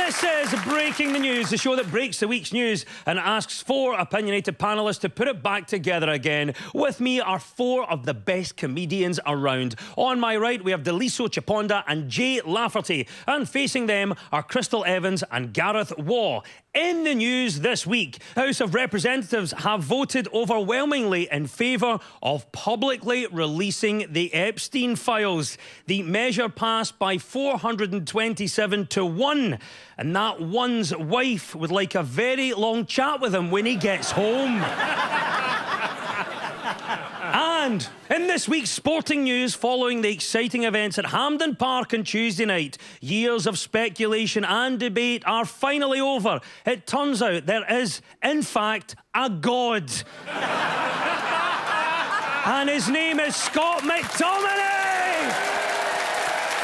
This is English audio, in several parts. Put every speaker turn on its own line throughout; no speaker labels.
This is Breaking the News, the show that breaks the week's news and asks four opinionated panellists to put it back together again. With me are four of the best comedians around. On my right, we have Daliso Chaponda and Jay Lafferty. And facing them are Crystal Evans and Gareth Waugh. In the news this week, House of Representatives have voted overwhelmingly in favour of publicly releasing the Epstein files. The measure passed by 427 to 1. And that one's wife would like a very long chat with him when he gets home. And in this week's sporting news, following the exciting events at Hampden Park on Tuesday night, years of speculation and debate are finally over. It turns out there is, in fact, a God. And his name is Scott McTominay!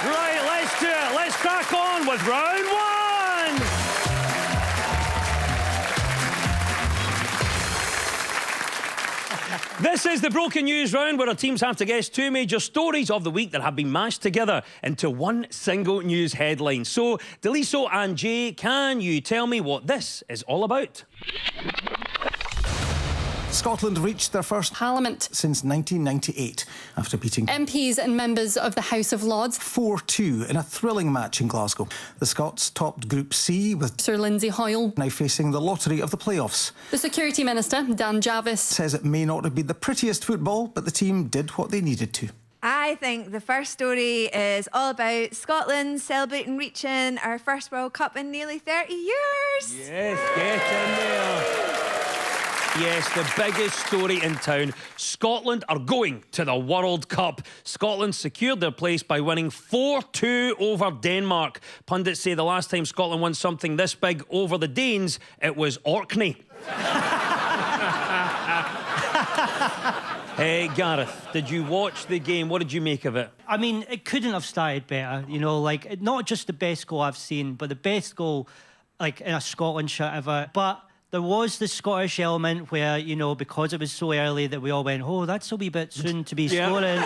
Right, let's do it. Let's crack on with round one. This is the Broken News round, where our teams have to guess two major stories of the week that have been mashed together into one single news headline. So, Daliso and Jay, can you tell me what this is all about?
Scotland reached their first
Parliament
since 1998 after beating
MPs and members of the House of Lords
4-2 in a thrilling match in Glasgow. The Scots topped Group C with
Sir Lindsay Hoyle.
Now facing the lottery of the playoffs.
The Security Minister, Dan Jarvis,
Says it may not have been the prettiest football, but the team did what they needed to.
I think the first story is all about Scotland celebrating reaching our first World Cup in nearly 30 years.
Yes, get in there. Yes, the biggest story in town. Scotland are going to the World Cup. Scotland secured their place by winning 4-2 over Denmark. Pundits say the last time Scotland won something this big over the Danes, it was Orkney. Hey, Gareth, did you watch the game? What did you make of it?
I mean, it couldn't have started better. You know, like, not just the best goal I've seen, but the best goal, like, in a Scotland shirt ever. But there was the Scottish element where, you know, because it was so early that we all went, oh, that's a wee bit soon to be scoring.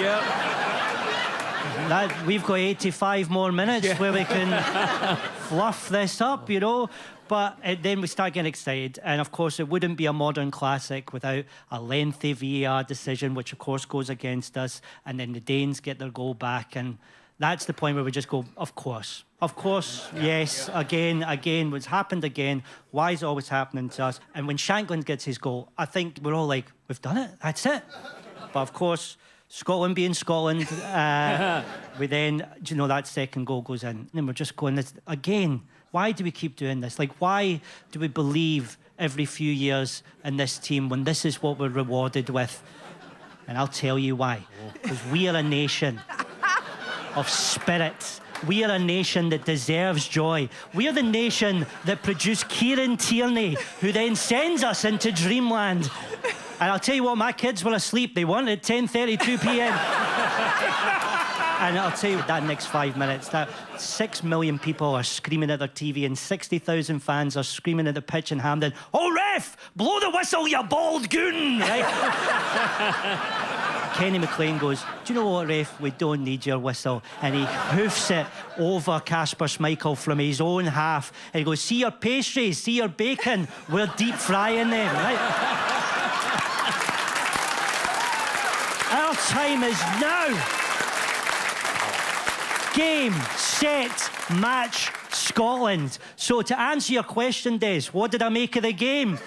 We've got 85 more minutes where we can fluff this up, you know. But then we start getting excited. And, of course, it wouldn't be a modern classic without a lengthy VAR decision, which, of course, goes against us. And then the Danes get their goal back. And that's the point where we just go, of course, yes, again, what's happened again, why is it always happening to us? And when Shankland gets his goal, I think we're all like, we've done it, that's it. But of course, Scotland being Scotland, we then, you know, that second goal goes in. And we're just going, this again, why do we keep doing this? Like, why do we believe every few years in this team when this is what we're rewarded with? And I'll tell you why. Because we are a nation of spirit. We are a nation that deserves joy. We are the nation that produced Kieran Tierney, who then sends us into dreamland. And I'll tell you what, my kids were asleep. They weren't at 10:32 p.m. And I'll tell you, that next 5 minutes, that 6 million people are screaming at their TV and 60,000 fans are screaming at the pitch in Hampden, oh, ref, blow the whistle, you bald goon, right? Kenny McLean goes, do you know what, ref? We don't need your whistle. And he hoofs it over Kasper Schmeichel from his own half. And he goes, see your pastries, see your bacon. We're deep frying them, right? Our time is now. Game, set, match, Scotland. So to answer your question, Des, what did I make of the game?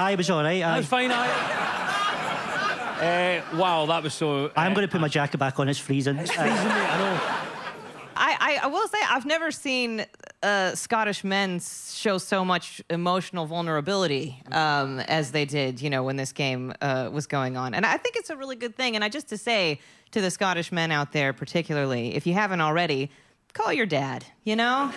I was all right.
That was fine. Wow, that was so...
I'm going to put my jacket back on. It's freezing.
It's freezing, mate, I know.
I will say, I've never seen Scottish men show so much emotional vulnerability as they did, you know, when this game was going on. And I think it's a really good thing. And just to say to the Scottish men out there particularly, if you haven't already, call your dad, you know?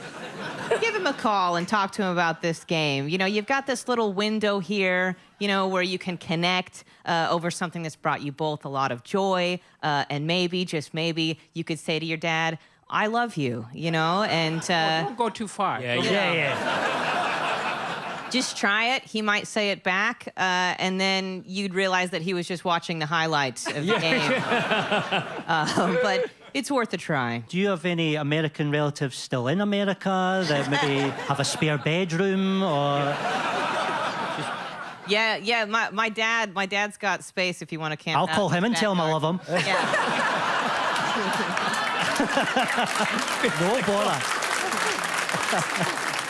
Give him a call and talk to him about this game. You know, you've got this little window here, you know, where you can connect over something that's brought you both a lot of joy. And maybe, just maybe, you could say to your dad, I love you, you know, and...
Don't go too far.
Yeah.
Just try it. He might say it back, and then you'd realize that he was just watching the highlights of the game. But it's worth a try.
Do you have any American relatives still in America that maybe have a spare bedroom or?
Yeah. My dad's got space if you want to camp.
I'll
out
call
in
him
his
and tell him I
backyard.
love him.
Yeah.
No bother.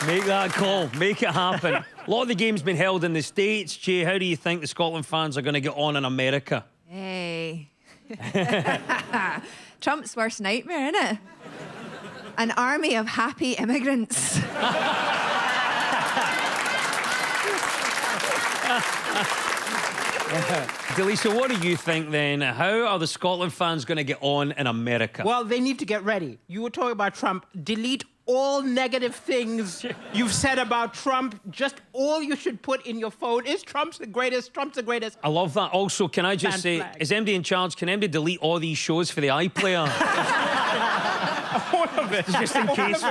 Make that call. Make it happen. A lot of the game's been held in the States. Jay, how do you think the Scotland fans are going to get on in America?
Hey. Trump's worst nightmare, innit? An army of happy immigrants.
Delisa, what do you think then? How are the Scotland fans going to get on in America?
Well, they need to get ready. You were talking about Trump. Delete all negative things you've said about Trump. Just all you should put in your phone is Trump's the greatest, Trump's the greatest.
I love that. Also, can I just say,
Flag.
is MD in charge? Can MD delete all these shows for the iPlayer?
All of it.
Just in case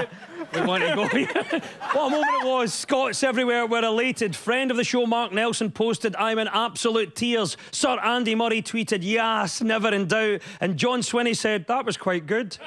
we want to go. What a moment it was. Scots everywhere were elated. Friend of the show, Mark Nelson, posted, "I'm in absolute tears." Sir Andy Murray tweeted, "Yes, never in doubt." And John Swinney said, "That was quite good."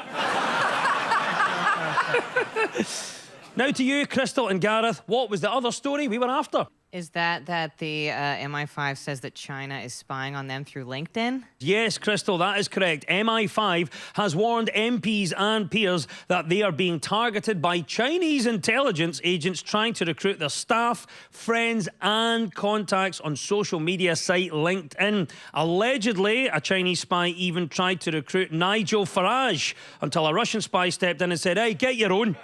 Now to you, Crystal and Gareth. What was the other story we were after?
Is that the MI5 says that China is spying on them through LinkedIn?
Yes, Crystal, that is correct. MI5 has warned MPs and peers that they are being targeted by Chinese intelligence agents trying to recruit their staff, friends and contacts on social media site LinkedIn. Allegedly, a Chinese spy even tried to recruit Nigel Farage until a Russian spy stepped in and said, "Hey, get your own."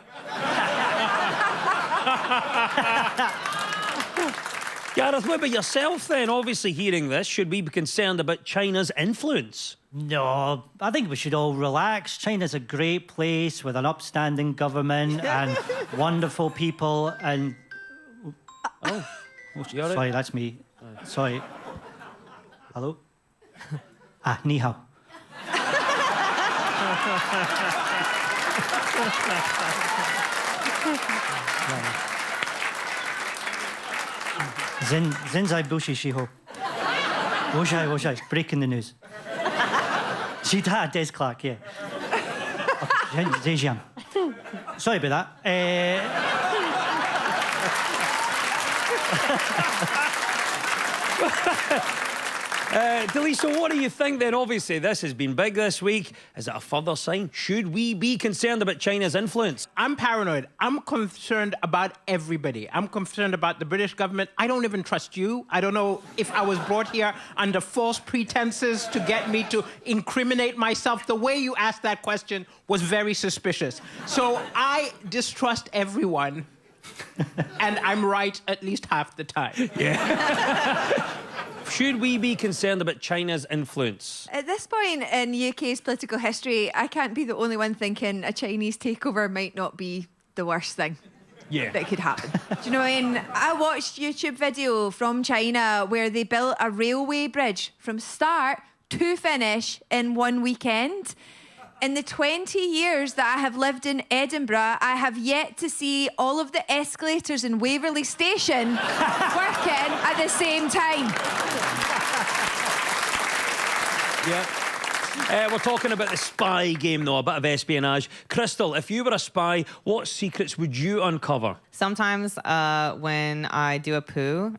Gareth, what about yourself then? Obviously hearing this, should we be concerned about China's influence?
No, I think we should all relax. China's a great place with an upstanding government and wonderful people and...
Oh, you all right?
Sorry, that's me. Sorry. Hello? Ni hao. Zenzai Bushi Shiho. Woshai. Breaking the news. Shita Des Clark, yeah. Zhejiang. Sorry about that.
Delisa, what do you think then? Obviously, this has been big this week. Is it a further sign? Should we be concerned about China's influence?
I'm paranoid. I'm concerned about everybody. I'm concerned about the British government. I don't even trust you. I don't know if I was brought here under false pretenses to get me to incriminate myself. The way you asked that question was very suspicious. So I distrust everyone. And I'm right at least half the time.
Yeah. Should we be concerned about China's influence?
At this point in UK's political history, I can't be the only one thinking a Chinese takeover might not be the worst thing that could happen. Do you know what I mean? I watched YouTube video from China where they built a railway bridge from start to finish in one weekend. In the 20 years that I have lived in Edinburgh, I have yet to see all of the escalators in Waverley Station working at the same time.
Yeah. We're talking about the spy game, though, a bit of espionage. Crystal, if you were a spy, what secrets would you uncover?
Sometimes when I do a poo,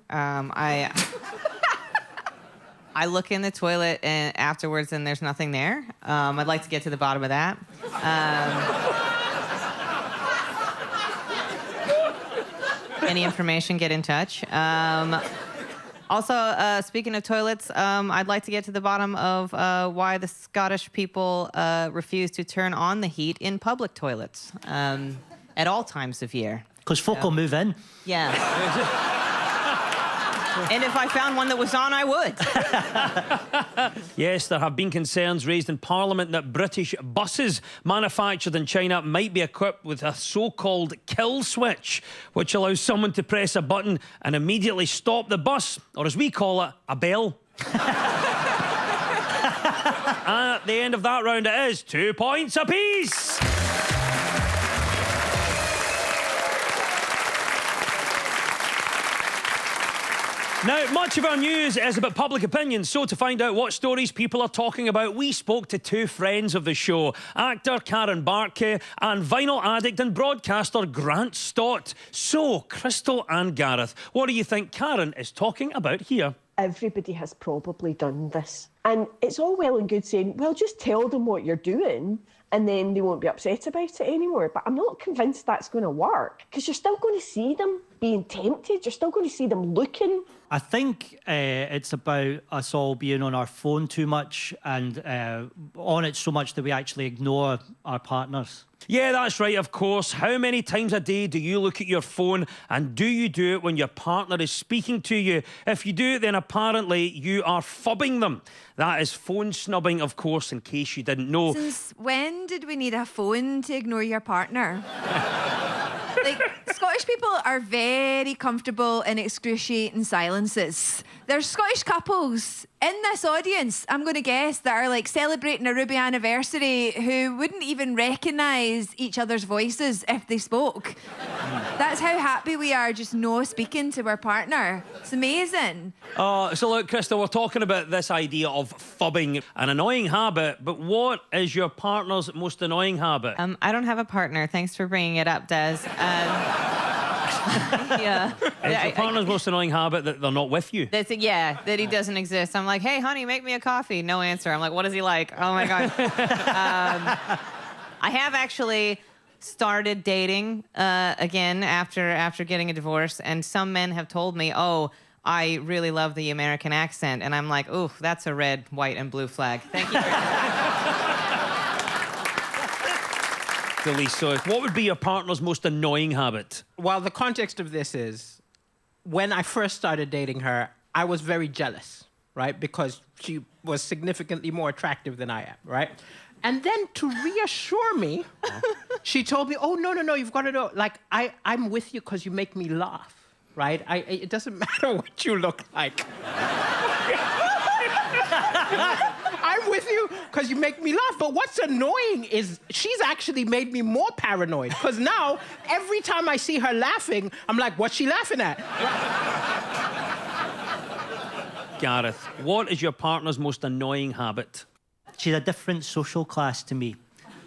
I look in the toilet and afterwards and there's nothing there. I'd like to get to the bottom of that. Any information, get in touch. Also, speaking of toilets, I'd like to get to the bottom of why the Scottish people refuse to turn on the heat in public toilets at all times of year.
Because folk will move in.
Yeah. And if I found one that was on, I would.
Yes, there have been concerns raised in Parliament that British buses manufactured in China might be equipped with a so-called kill switch, which allows someone to press a button and immediately stop the bus, or as we call it, a bell. And at the end of that round, it is 2 points apiece. Now, much of our news is about public opinion, so to find out what stories people are talking about, we spoke to two friends of the show, actor Karen Barkey and vinyl addict and broadcaster Grant Stott. So, Crystal and Gareth, what do you think Karen is talking about here?
Everybody has probably done this. And it's all well and good saying, well, just tell them what you're doing and then they won't be upset about it anymore. But I'm not convinced that's going to work because you're still going to see them being tempted. You're still going to see them looking.
I think it's about us all being on our phone too much and on it so much that we actually ignore our partners.
Yeah, that's right, of course. How many times a day do you look at your phone, and do you do it when your partner is speaking to you? If you do, then apparently you are phubbing them. That is phone snubbing, of course, in case you didn't know.
Since when did we need a phone to ignore your partner? Like, Scottish people are very comfortable in excruciating silences. There's Scottish couples in this audience, I'm going to guess, that are like celebrating a Ruby anniversary who wouldn't even recognise each other's voices if they spoke. That's how happy we are just no speaking to our partner. It's amazing.
So look, Crystal, we're talking about this idea of phubbing, an annoying habit, but what is your partner's most annoying habit?
I don't have a partner. Thanks for bringing it up, Des. Yeah.
Is your partner's most annoying habit that they're not with you?
That's it, yeah, that he doesn't exist. I'm like, hey, honey, make me a coffee. No answer. I'm like, what is he like? Oh, my God. I have actually started dating again after getting a divorce, and some men have told me, oh, I really love the American accent. And I'm like, ooh, that's a red, white, and blue flag. Thank you very much.
So what would be your partner's most annoying habit?
Well, the context of this is, when I first started dating her, I was very jealous, right? Because she was significantly more attractive than I am, right? And then to reassure me, she told me, oh, no, you've got to know, like, I'm with you because you make me laugh, right? It doesn't matter what you look like. I'm with you because you make me laugh. But what's annoying is she's actually made me more paranoid. Because now, every time I see her laughing, I'm like, what's she laughing at?
Gareth, what is your partner's most annoying habit?
She's a different social class to me.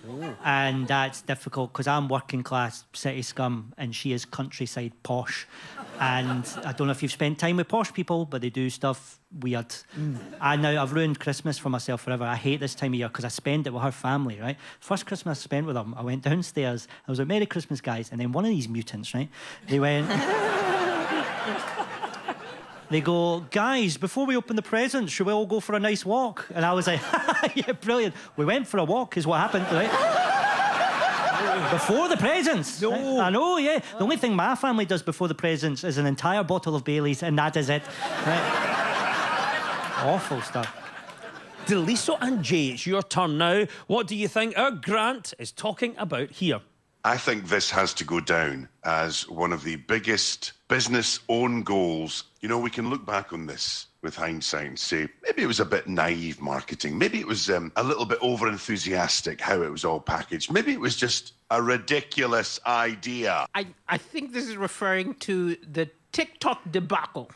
Oh. And that's difficult because I'm working class city scum and she is countryside posh. And I don't know if you've spent time with posh people, but they do stuff weird. And now I've ruined Christmas for myself forever. I hate this time of year because I spend it with her family, right? First Christmas I spent with them, I went downstairs. I was like, Merry Christmas, guys. And then one of these mutants, right? They went... They go, guys, before we open the presents, should we all go for a nice walk? And I was like, yeah, brilliant. We went for a walk is what happened, right? Before the presents.
No.
Right? I know, yeah. The only thing my family does before the presents is an entire bottle of Baileys, and that is it. Right? Awful stuff.
Deliso and Jay, it's your turn now. What do you think our Grant is talking about here?
I think this has to go down as one of the biggest business own goals. You know, we can look back on this with hindsight and say, maybe it was a bit naive marketing. Maybe it was a little bit over-enthusiastic how it was all packaged. Maybe it was just a ridiculous idea.
I think this is referring to the TikTok debacle,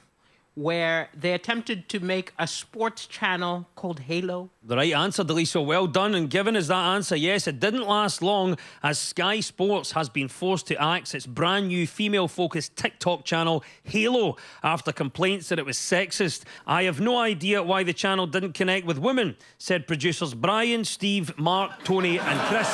where they attempted to make a sports channel called Halo.
The right answer, Deliso. Well done. And given us that answer, yes, it didn't last long as Sky Sports has been forced to axe its brand new female-focused TikTok channel, Halo, after complaints that it was sexist. I have no idea why the channel didn't connect with women, said producers Brian, Steve, Mark, Tony and Chris.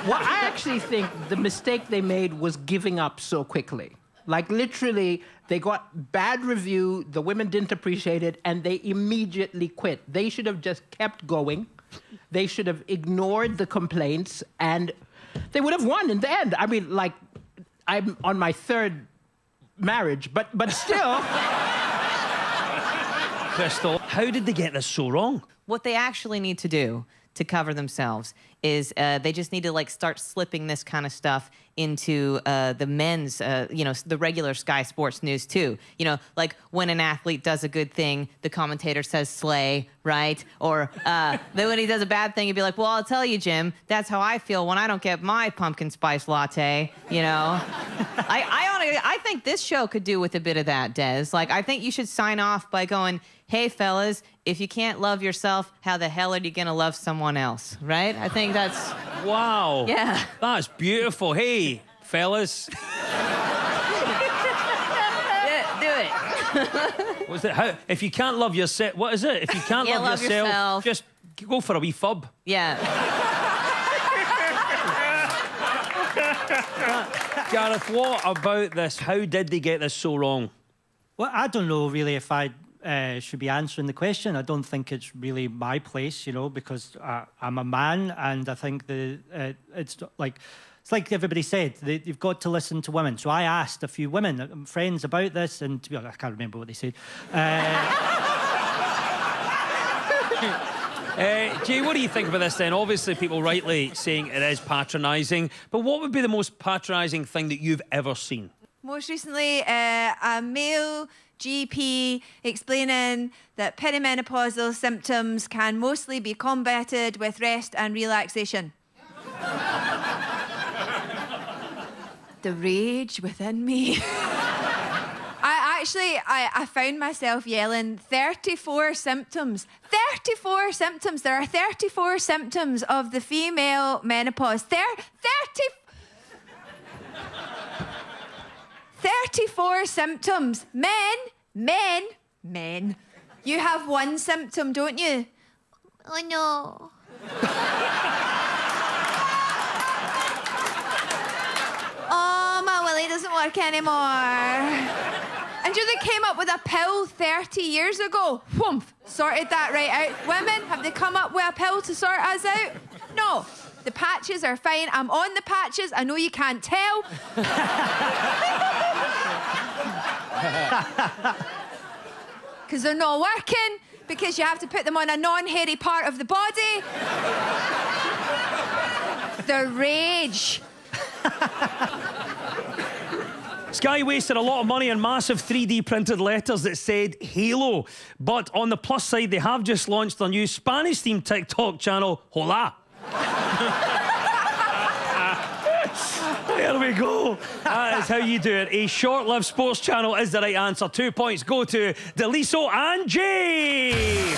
Well, I actually think the mistake they made was giving up so quickly. Like, literally, they got bad review, the women didn't appreciate it, and they immediately quit. They should have just kept going. They should have ignored the complaints, and they would have won in the end. I mean, like, I'm on my third marriage, but still...
Crystal, how did they get this so wrong?
What they actually need to do to cover themselves is they just need to like start slipping this kind of stuff into the men's, the regular Sky Sports news too. You know, like when an athlete does a good thing, the commentator says slay, right? Or then when he does a bad thing, he'd be like, well, I'll tell you, Jim, that's how I feel when I don't get my pumpkin spice latte, you know? I think this show could do with a bit of that, Des. Like, I think you should sign off by going, hey, fellas, if you can't love yourself, how the hell are you going to love someone else, right? I think that's...
Wow.
Yeah.
That's beautiful. Hey, fellas.
Yeah, do it.
What's it? How, if you can't love yourself, what is it? If you can't
Yeah,
love
love yourself.
just go for a wee fub.
Yeah.
Gareth, what about this? How did they get this so wrong?
Well, I don't know really if I should be answering the question. I don't think it's really my place, you know, because I'm a man, and I think it's like everybody said, you've got to listen to women. So I asked a few women, friends, about this, and to be honest, I can't remember what they said.
Jay, what do you think about this then? Obviously, people rightly saying it is patronising, but what would be the most patronising thing that you've ever seen?
Most recently, a male GP explaining that perimenopausal symptoms can mostly be combated with rest and relaxation. The rage within me. I found myself yelling 34 symptoms. 34 symptoms. There are 34 symptoms of the female menopause. 34 symptoms. Men. You have one symptom, don't you? Oh, no. Oh, my willy doesn't work anymore. And they came up with a pill 30 years ago. Whoomp, sorted that right out. Women, have they come up with a pill to sort us out? No. The patches are fine. I'm on the patches. I know you can't tell. Because they're not working. Because you have to put them on a non-hairy part of the body. The rage.
Sky wasted a lot of money on massive 3D printed letters that said Halo. But on the plus side, they have just launched their new Spanish-themed TikTok channel, Hola. There we go. That is how you do it. A short-lived sports channel is the right answer. 2 points go to Daliso and Jay.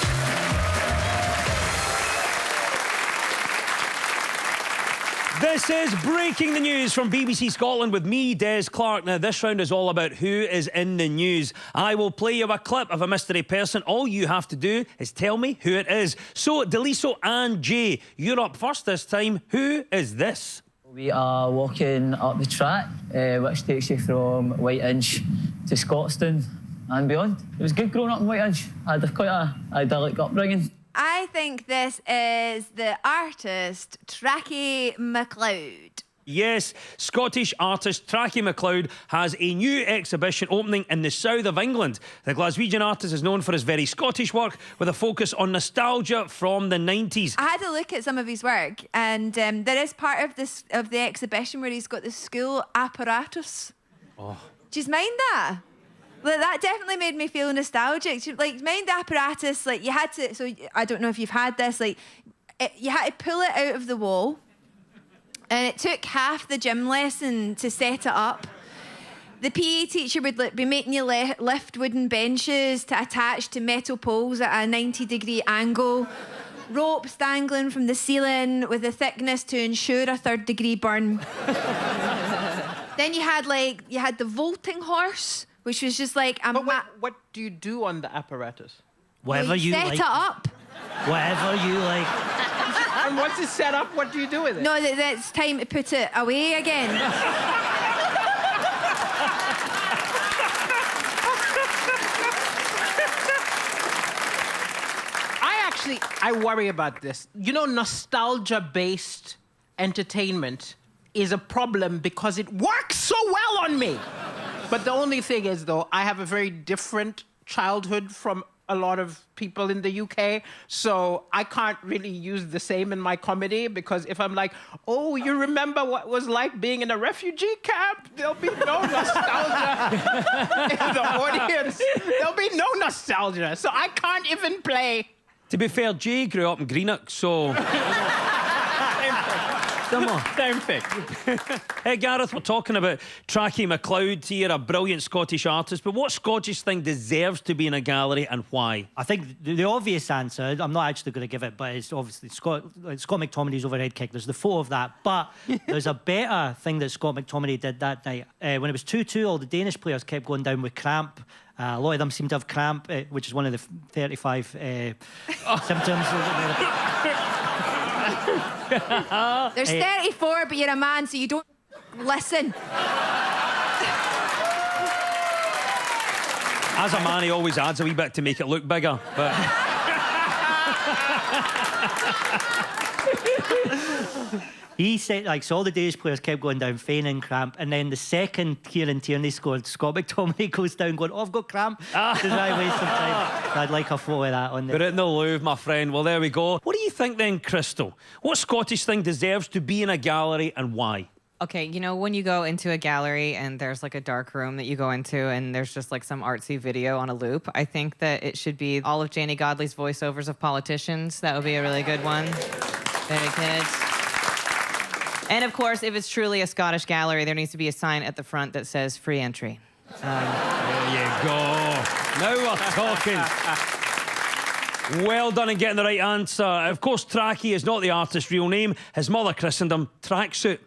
This is Breaking the News from BBC Scotland with me, Des Clark. Now, this round is all about who is in the news. I will play you a clip of a mystery person. All you have to do is tell me who it is. So, Daliso and Jay, you're up first this time. Who is this?
We are walking up the track, which takes you from Whiteinch to Scotstoun and beyond. It was good growing up in Whiteinch. I had quite an idyllic upbringing.
I think this is the artist Trackie McLeod.
Yes, Scottish artist Trackie McLeod has a new exhibition opening in the south of England. The Glaswegian artist is known for his very Scottish work with a focus on nostalgia from the 90s.
I had a look at some of his work, and there is part of the exhibition where he's got the school apparatus. Oh. Do you mind that? Like, that definitely made me feel nostalgic. Like, mind the apparatus, like, you had to... So, I don't know if you've had this, like, you had to pull it out of the wall, and it took half the gym lesson to set it up. The PE teacher would be making you lift wooden benches to attach to metal poles at a 90-degree angle, ropes dangling from the ceiling with a thickness to ensure a third-degree burn. Then you had the vaulting horse, which was just like a...
But what do you do on the apparatus?
Whatever you
set
like.
it up.
Whatever you like.
And once it's set up, what do you do with it?
No, it's time to put it away again.
I worry about this. You know, nostalgia-based entertainment is a problem because it works so well on me. But the only thing is, though, I have a very different childhood from a lot of people in the UK, so I can't really use the same in my comedy, because if I'm like, oh, you remember what it was like being in a refugee camp? There'll be no nostalgia in the audience. There'll be no nostalgia, so I can't even play.
To be fair, Jay grew up in Greenock, so... Similar.
Same thing.
Hey, Gareth, we're talking about Trachy MacLeod here, a brilliant Scottish artist, but what Scottish thing deserves to be in a gallery and why?
I think the obvious answer, I'm not actually going to give it, but it's obviously Scott McTominay's overhead kick. There's the photo of that. But there's a better thing that Scott McTominay did that night. When it was 2-2, all the Danish players kept going down with cramp. A lot of them seemed to have cramp, which is one of the 35 symptoms.
There's 34, but you're a man, so you don't listen.
As a man, he always adds a wee bit to make it look bigger, but...
He said, like, so all the Danish players kept going down, feigning cramp, and then the second Kieran Tierney scored, Scott McTominay goes down going, oh, I've got cramp. Does I waste some time? So I'd like a photo of that on there.
We're in the Louvre, my friend. Well, there we go. What do you think then, Crystal? What Scottish thing deserves to be in a gallery and why?
Okay, you know, when you go into a gallery and there's like a dark room that you go into and there's just like some artsy video on a loop, I think that it should be all of Janie Godley's voiceovers of politicians. That would be a really good one. Very good. And of course, if it's truly a Scottish gallery, there needs to be a sign at the front that says free entry.
There you go. Now we're talking. Well done in getting the right answer. Of course, Trachy is not the artist's real name. His mother christened him Tracksuit.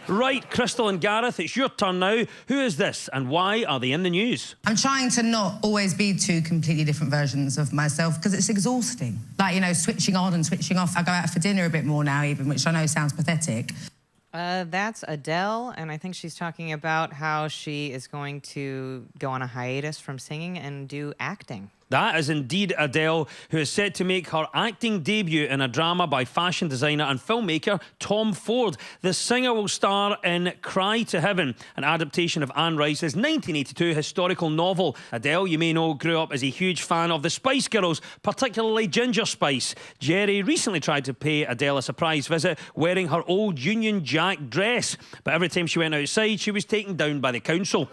Right, Crystal and Gareth, it's your turn now. Who is this and why are they in the news?
I'm trying to not always be two completely different versions of myself because it's exhausting. Like, you know, switching on and switching off. I go out for dinner a bit more now even, which I know sounds pathetic.
That's Adele, and I think she's talking about how she is going to go on a hiatus from singing and do acting.
That is indeed Adele, who is set to make her acting debut in a drama by fashion designer and filmmaker Tom Ford. The singer will star in Cry to Heaven, an adaptation of Anne Rice's 1982 historical novel. Adele, you may know, grew up as a huge fan of the Spice Girls, particularly Ginger Spice. Jerry recently tried to pay Adele a surprise visit wearing her old Union Jack dress, but every time she went outside, she was taken down by the council.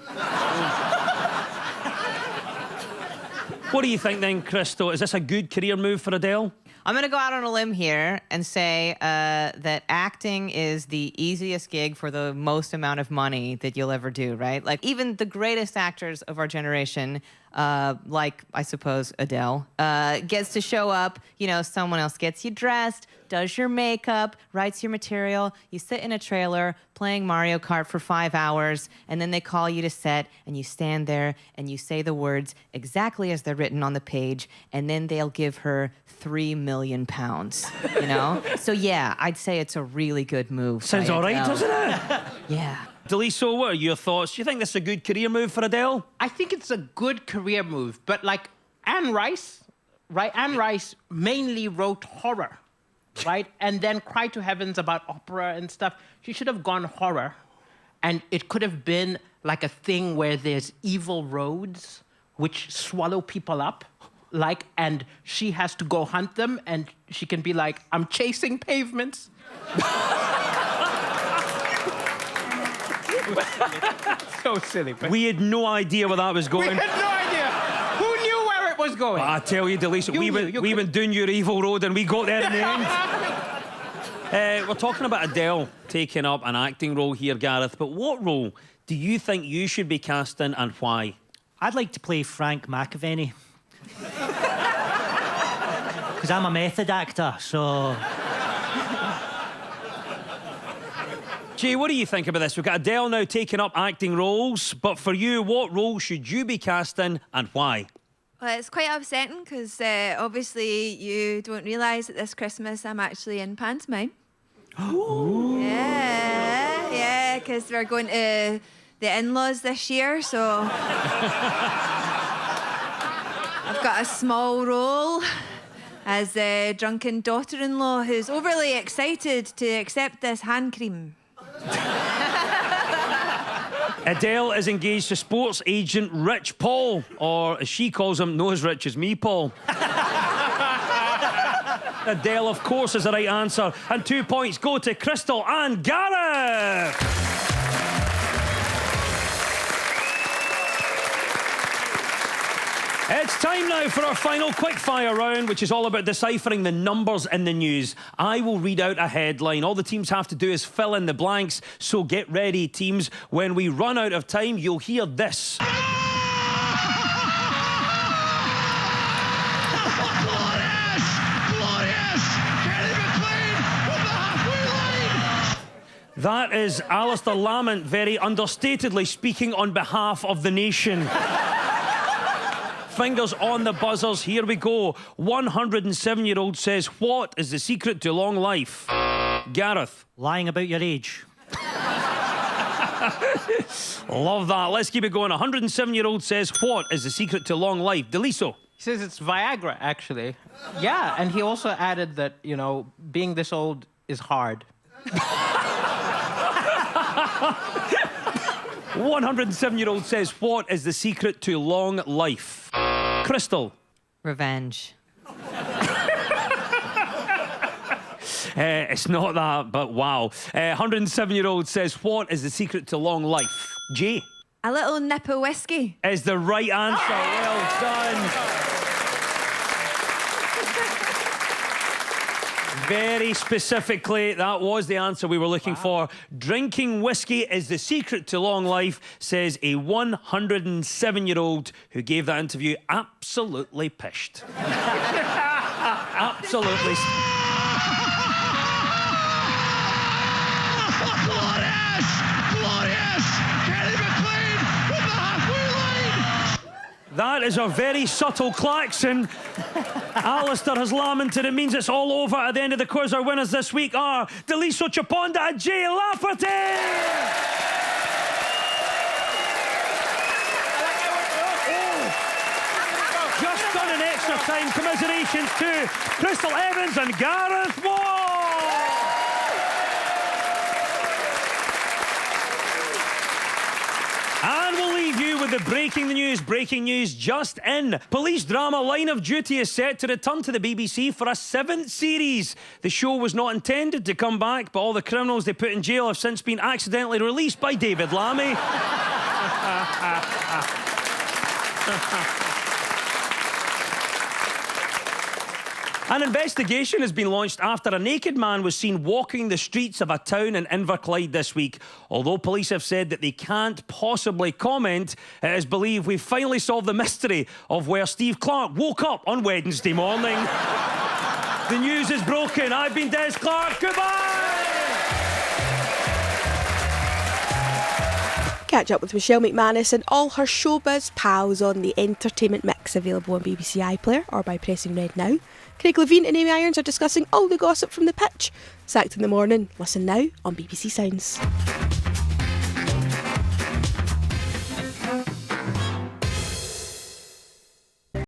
What do you think then, Crystal? Is this a good career move for Adele?
I'm going to go out on a limb here and say that acting is the easiest gig for the most amount of money that you'll ever do, right? Like, even the greatest actors of our generation, like, I suppose, Adele, gets to show up, you know, someone else gets you dressed, does your makeup, writes your material, you sit in a trailer playing Mario Kart for 5 hours, and then they call you to set, and you stand there, and you say the words exactly as they're written on the page, and then they'll give her £3 million, you know? So, yeah, I'd say it's a really good move.
Sounds all right, doesn't it?
Yeah.
Deliso, what are your thoughts? Do you think this is a good career move for Adele?
I think it's a good career move, but like Anne Rice, right? Anne Rice mainly wrote horror, right? And then Cry to Heaven's about opera and stuff. She should have gone horror, and it could have been like a thing where there's evil roads which swallow people up, like, and she has to go hunt them, and she can be like, I'm chasing pavements. So silly. But
we had no idea where that was going.
We had no idea. Who knew where it was going?
Well, I tell you, Deliso, we went down your evil road and we got there in the end. We're talking about Adele taking up an acting role here, Gareth, but what role do you think you should be cast in and why?
I'd like to play Frank McAvenny. Because I'm a method actor, so...
Jay, what do you think about this? We've got Adele now taking up acting roles, but for you, what role should you be cast in and why?
Well, it's quite upsetting because obviously you don't realise that this Christmas I'm actually in pantomime.
Ooh.
Yeah, because we're going to the in-laws this year, so I've got a small role as a drunken daughter-in-law who's overly excited to accept this hand cream.
Adele is engaged to sports agent Rich Paul, or as she calls him, no as rich as me, Paul. Adele, of course, is the right answer. And 2 points go to Crystal and Gareth. It's time now for our final quickfire round, which is all about deciphering the numbers in the news. I will read out a headline. All the teams have to do is fill in the blanks, so get ready, teams. When we run out of time, you'll hear this. That is Alistair Lamont very understatedly speaking on behalf of the nation. Fingers on the buzzers, here we go. 107-year-old says, what is the secret to long life? Gareth.
Lying about your age.
Love that. Let's keep it going. 107-year-old says, what is the secret to long life? Deliso.
He says it's Viagra, actually. Yeah, and he also added that, you know, being this old is hard.
107-year-old says, what is the secret to long life? Crystal.
Revenge.
It's not that, but wow. 107-year-old says, what is the secret to long life? Jay.
A little nip of whiskey.
Is the right answer. Well done. Very specifically, that was the answer we were looking for. Drinking whiskey is the secret to long life, says a 107-year-old who gave that interview absolutely pissed. Absolutely. That is a very subtle klaxon. Alistair has lamented. It means it's all over at the end of the quiz. Our winners this week are Daliso Chaponda and Jay Lafferty. Just done in extra time. Commiserations to Crystal Evans and Gareth Moore. And we'll leave you with the breaking news. Breaking news just in. Police drama Line of Duty is set to return to the BBC for a 7th series. The show was not intended to come back, but all the criminals they put in jail have since been accidentally released by David Lammy. An investigation has been launched after a naked man was seen walking the streets of a town in Inverclyde this week. Although police have said that they can't possibly comment, it is believed we've finally solved the mystery of where Steve Clark woke up on Wednesday morning. The news is broken. I've been Des Clark. Goodbye!
Catch up with Michelle McManus and all her showbiz pals on the Entertainment Mix, available on BBC iPlayer or by pressing red now. Craig Levine and Amy Irons are discussing all the gossip from the pitch. Sacked in the morning. Listen now on BBC Sounds.